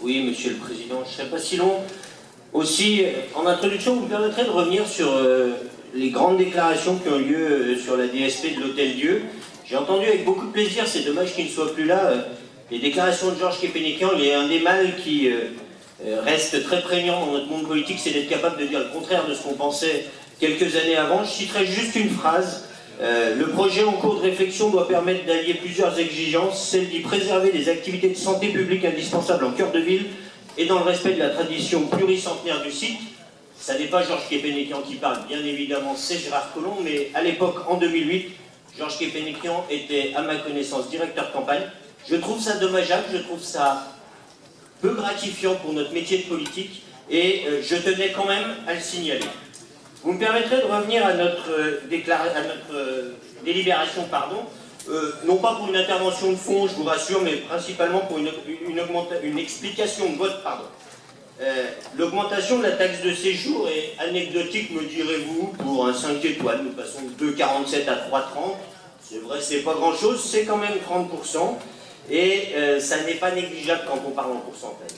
Oui, Monsieur le Président, je ne serai pas si long. Aussi, en introduction, vous me permettrez de revenir sur les grandes déclarations qui ont eu lieu sur la DSP de l'Hôtel-Dieu. J'ai entendu avec beaucoup de plaisir, c'est dommage qu'il ne soit plus là, les déclarations de Georges Képénékian. Il y a un des mâles qui reste très prégnant dans notre monde politique, c'est d'être capable de dire le contraire de ce qu'on pensait quelques années avant. Je citerai juste une phrase. Le projet en cours de réflexion doit permettre d'allier plusieurs exigences, celle d'y préserver des activités de santé publique indispensables en cœur de ville et dans le respect de la tradition pluricentenaire du site. Ça n'est pas Georges Képénékian qui parle, bien évidemment, c'est Gérard Collomb, mais à l'époque, en 2008, Georges Képénékian était, à ma connaissance, directeur de campagne. Je trouve ça dommageable, je trouve ça peu gratifiant pour notre métier de politique, et je tenais quand même à le signaler. Vous me permettrez de revenir à notre délibération, non pas pour une intervention de fond, je vous rassure, mais principalement pour une explication de vote. L'augmentation de la taxe de séjour est anecdotique, me direz-vous, pour un 5 étoiles. Nous passons de 2,47 à 3,30. C'est vrai, c'est pas grand-chose, c'est quand même 30%, et ça n'est pas négligeable quand on parle en pourcentage.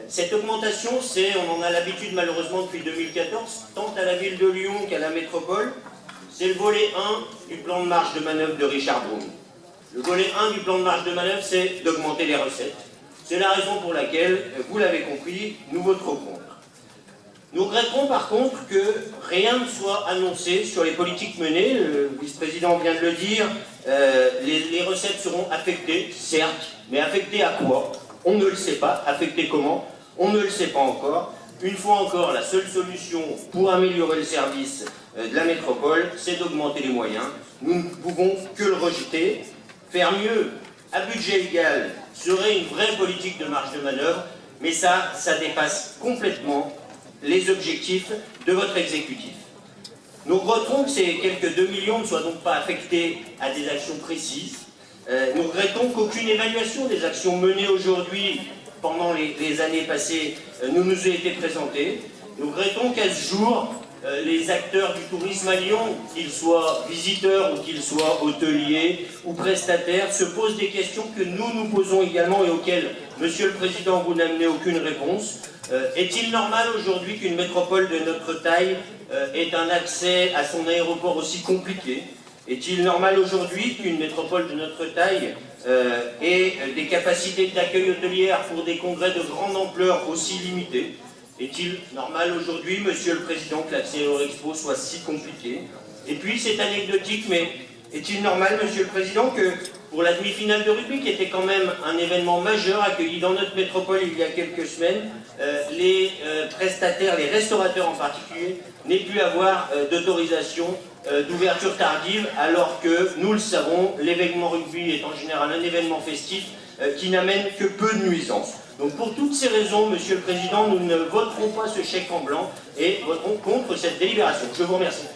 Cette augmentation, on en a l'habitude malheureusement depuis 2014, tant à la ville de Lyon qu'à la métropole, c'est le volet 1 du plan de marge de manœuvre de Richard Brune. Le volet 1 du plan de marge de manœuvre, c'est d'augmenter les recettes. C'est la raison pour laquelle, vous l'avez compris, nous voterons contre. Nous regretterons par contre que rien ne soit annoncé sur les politiques menées. Le vice-président vient de le dire, les recettes seront affectées, certes, mais affectées à quoi? On ne le sait pas. Affectées comment? On ne le sait pas encore. Une fois encore, la seule solution pour améliorer le service de la métropole, c'est d'augmenter les moyens. Nous ne pouvons que le rejeter. Faire mieux, à budget égal, serait une vraie politique de marge de manœuvre, mais ça dépasse complètement les objectifs de votre exécutif. Nous regrettons que ces quelques 2 millions ne soient donc pas affectés à des actions précises. Nous regrettons qu'aucune évaluation des actions menées aujourd'hui, pendant les années passées, ne nous ait été présentée. Nous regrettons qu'à ce jour, les acteurs du tourisme à Lyon, qu'ils soient visiteurs ou qu'ils soient hôteliers ou prestataires, se posent des questions que nous posons également et auxquelles, Monsieur le Président, vous n'amenez aucune réponse. Est-il normal aujourd'hui qu'une métropole de notre taille ait un accès à son aéroport aussi compliqué? Est-il normal aujourd'hui qu'une métropole de notre taille ait des capacités d'accueil hôtelière pour des congrès de grande ampleur aussi limitées? Est-il normal aujourd'hui, Monsieur le Président, que l'accès au Expo soit si compliqué? Et puis, c'est anecdotique, mais est-il normal, Monsieur le Président, que pour la demi-finale de rugby, qui était quand même un événement majeur accueilli dans notre métropole il y a quelques semaines, les prestataires, les restaurateurs en particulier, n'aient pu avoir d'autorisation d'ouverture tardive, alors que, nous le savons, l'événement rugby est en général un événement festif qui n'amène que peu de nuisances. Donc pour toutes ces raisons, Monsieur le Président, nous ne voterons pas ce chèque en blanc et voterons contre cette délibération. Je vous remercie.